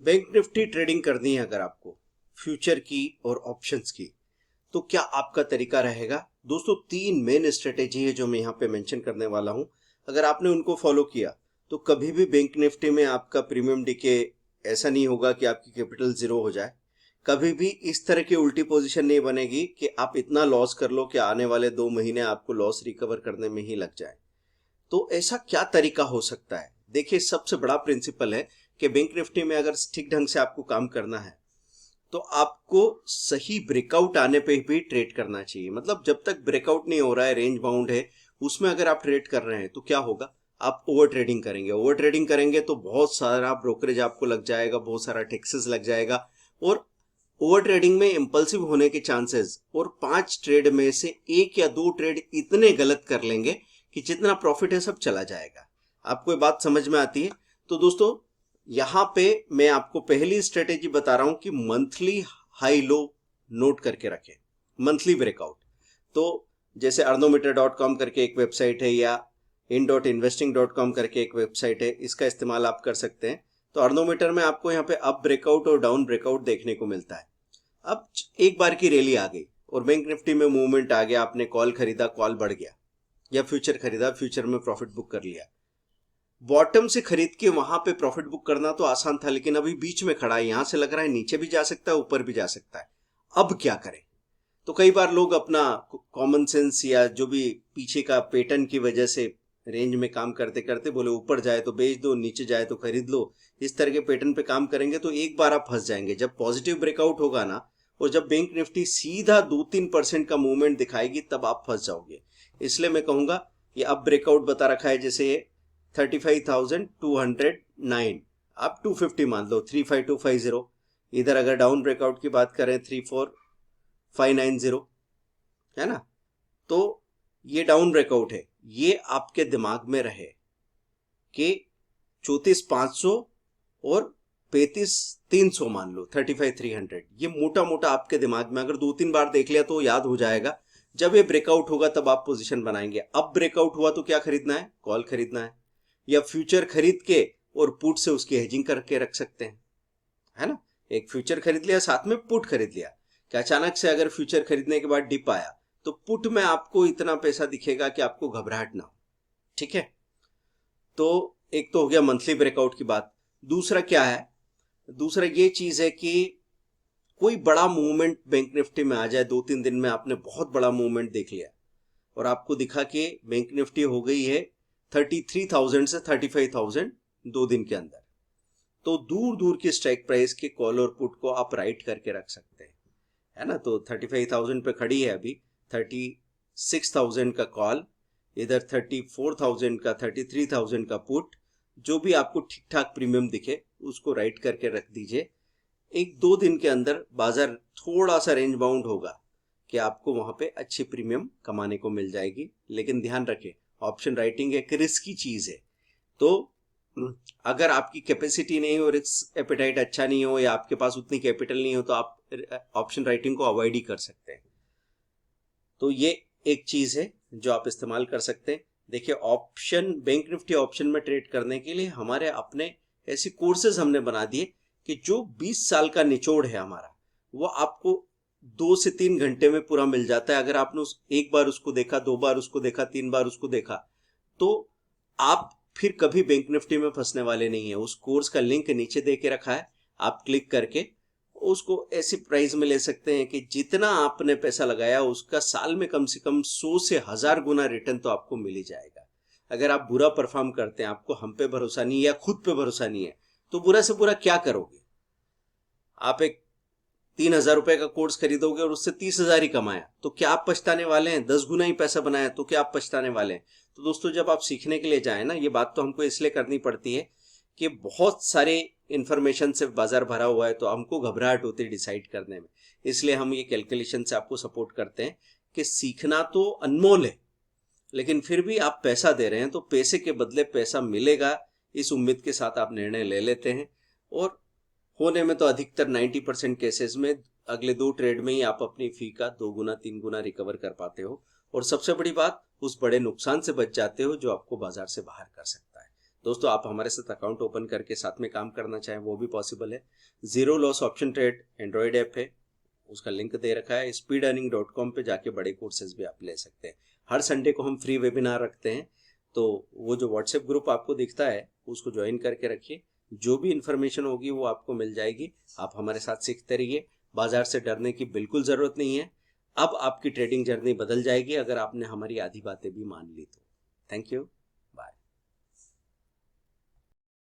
Bank Nifty trading करनी है अगर आपको फ्यूचर की और ऑप्शंस की, तो क्या आपका तरीका रहेगा? दोस्तों, तीन मेन स्ट्रेटेजी है जो मैं यहाँ पे मेंशन करने वाला हूँ। अगर आपने उनको फॉलो किया तो कभी भी बैंक निफ्टी में आपका प्रीमियम डिके ऐसा नहीं होगा कि आपकी कैपिटल जीरो हो जाए। कभी भी इस तरह की उल्टी पोजीशन नहीं बनेगी कि आप इतना लॉस कर लो कि आने वाले 2 महीने आपको लॉस रिकवर करने में ही लग जाए। तो ऐसा क्या तरीका हो सकता है? देखिए, सबसे बड़ा प्रिंसिपल है कि बैंक निफ्टी में अगर ठीक ढंग से आपको काम करना है तो आपको सही ब्रेकआउट आने पे भी ट्रेड करना चाहिए। मतलब जब तक ब्रेकआउट नहीं हो रहा है, रेंज बाउंड है, उसमें अगर आप ट्रेड कर रहे हैं तो क्या होगा? आप ओवर ट्रेडिंग करेंगे। ओवर ट्रेडिंग करेंगे तो बहुत सारा ब्रोकरेज आपको लग जाएगा, बहुत सारा टैक्सेस लग जाएगा, और ओवर ट्रेडिंग में इंपल्सिव होने के चांसेस, और 5 ट्रेड में से 1 या 2 ट्रेड इतने गलत कर लेंगे कि जितना प्रॉफिट है सब चला जाएगा। आपको ये बात समझ में आती है? तो दोस्तों, यहां पे मैं आपको पहली स्ट्रेटेजी बता रहा हूं कि मंथली हाई लो नोट करके रखें, मंथली ब्रेकआउट। तो जैसे अर्नोमीटर.com करके एक वेबसाइट है या in.investing.com करके एक वेबसाइट है, इसका इस्तेमाल आप कर सकते हैं। तो अर्नोमीटर में आपको यहाँ पे अप ब्रेकआउट और डाउन ब्रेकआउट देखने को मिलता है। अब एक बार की रैली आ गई और बैंक निफ्टी में मूवमेंट आ गया, आपने कॉल खरीदा, कॉल बढ़ गया, या फ्यूचर खरीदा, फ्यूचर में प्रॉफिट बुक कर लिया। बॉटम से खरीद के वहां पे प्रॉफिट बुक करना तो आसान था, लेकिन अभी बीच में खड़ा है, यहां से लग रहा है नीचे भी जा सकता है, ऊपर भी जा सकता है। अब क्या करें? तो कई बार लोग अपना कॉमन सेंस या जो भी पीछे का पैटर्न की वजह से रेंज में काम करते करते बोले ऊपर जाए तो बेच दो, नीचे जाए तो खरीद लो। इस तरह के पैटर्न पे काम करेंगे तो एक बार आप फंस जाएंगे। जब पॉजिटिव ब्रेकआउट होगा ना, और जब बैंक निफ्टी सीधा 2-3% का मूवमेंट दिखाएगी, तब आप फंस जाओगे। इसलिए मैं कहूंगा, ये अब ब्रेकआउट बता रखा है, जैसे 35,209, आप 250 मान लो, 35250। इधर अगर डाउन ब्रेकआउट की बात करें 34590, है ना? तो ये डाउन ब्रेकआउट है, ये आपके दिमाग में रहे कि 34,500 और 35,300 मान लो, 35,300। ये मोटा मोटा आपके दिमाग में अगर 2-3 बार देख लिया तो याद हो जाएगा। जब ये ब्रेकआउट होगा तब आप पोजीशन बनाएंगे। अब ब्रेकआउट हुआ तो क्या खरीदना है? कॉल खरीदना है, या फ्यूचर खरीद के और पुट से उसकी हेजिंग करके रख सकते हैं, है ना? एक फ्यूचर खरीद लिया, साथ में पुट खरीद लिया। कि अचानक से अगर फ्यूचर खरीदने के बाद डिप आया तो पुट में आपको इतना पैसा दिखेगा कि आपको घबराहट ना हो। ठीक है? तो एक तो हो गया मंथली ब्रेकआउट की बात। दूसरा क्या है? दूसरा ये चीज है कि कोई बड़ा मूवमेंट बैंक निफ्टी में आ जाए, 2-3 दिन में आपने बहुत बड़ा मूवमेंट देख लिया और आपको दिखा कि बैंक निफ्टी हो गई है 33,000 से 35,000 2 दिन के अंदर, तो दूर दूर की स्ट्राइक प्राइस के कॉल और पुट को आप राइट करके रख सकते हैं, है ना? तो 35,000 पे खड़ी है अभी, 36,000 का कॉल, इधर 34,000 का, 33,000 का पुट। जो भी आपको ठीक ठाक प्रीमियम दिखे उसको राइट करके रख दीजिए। 1-2 दिन के अंदर बाजार थोड़ा सा रेंज बाउंड होगा कि आपको वहां पे अच्छी प्रीमियम कमाने को मिल जाएगी। लेकिन ध्यान रखें, ऑप्शन राइटिंग एक रिस्की चीज है। तो अगर आपकी कैपेसिटी नहीं हो, रिस्क एपेटाइट अच्छा नहीं हो, या आपके पास उतनी कैपिटल नहीं हो, तो आप ऑप्शन राइटिंग को अवॉइड ही कर सकते हैं। तो ये एक चीज है जो आप इस्तेमाल कर सकते हैं। देखिए, ऑप्शन, बैंक निफ्टी ऑप्शन में ट्रेड करने के लिए हमारे अपने ऐसे कोर्सेज हमने बना दिए कि जो 20 साल का निचोड़ है हमारा, वो आपको 2 से 3 घंटे में पूरा मिल जाता है। अगर आपने एक बार उसको देखा, 2 बार उसको देखा, 3 बार उसको देखा, तो आप फिर कभी बैंक निफ्टी में फंसने वाले नहीं है। उस कोर्स का लिंक नीचे दे के रखा है, आप क्लिक करके उसको ऐसी प्राइस में ले सकते हैं कि जितना आपने पैसा लगाया उसका साल में कम से कम 100 से 1000 गुना रिटर्न तो आपको मिल ही जाएगा। अगर आप बुरा परफॉर्म करते हैं, आपको हम पे भरोसा नहीं है या खुद पे भरोसा नहीं है, तो बुरा से बुरा क्या करोगे? आप एक 3,000 रुपए का कोर्स खरीदोगे और उससे 30,000 ही कमाया, तो क्या आप पछताने वाले हैं? 10 गुना ही पैसा बनाया तो क्या आप पछताने वाले हैं? तो दोस्तों, जब आप सीखने के लिए जाए ना, ये बात तो हमको इसलिए करनी पड़ती है कि बहुत सारे इंफॉर्मेशन से बाजार भरा हुआ है, तो हमको घबराहट होती है डिसाइड करने में। इसलिए हम ये कैलकुलेशन से आपको सपोर्ट करते हैं कि सीखना तो अनमोल है, लेकिन फिर भी आप पैसा दे रहे हैं तो पैसे के बदले पैसा मिलेगा, इस उम्मीद के साथ आप निर्णय ले लेते हैं। और होने में तो अधिकतर 90% केसेस में अगले 2 ट्रेड में ही आप अपनी फी का 2 गुना 3 गुना रिकवर कर पाते हो, और सबसे बड़ी बात, उस बड़े नुकसान से बच जाते हो जो आपको बाजार से बाहर कर सकता है। दोस्तों आप हमारे साथ अकाउंट ओपन करके साथ में काम करना चाहें वो भी पॉसिबल है। Zero loss option trade Android app है, उसका लिंक दे रखा है। speedearning.com पे जाके बड़े कोर्सेज भी आप ले सकते हैं। हर संडे को हम फ्री वेबिनार रखते हैं, तो वो जो व्हाट्सएप ग्रुप आपको दिखता है उसको ज्वाइन करके रखिए। जो भी इन्फॉर्मेशन होगी वो आपको मिल जाएगी। आप हमारे साथ सीखते रहिए। बाजार से डरने की बिल्कुल ज़रूरत नहीं है। अब आपकी ट्रेडिंग जर्नी बदल जाएगी अगर आपने हमारी आधी बातें भी मान ली तो। Thank you.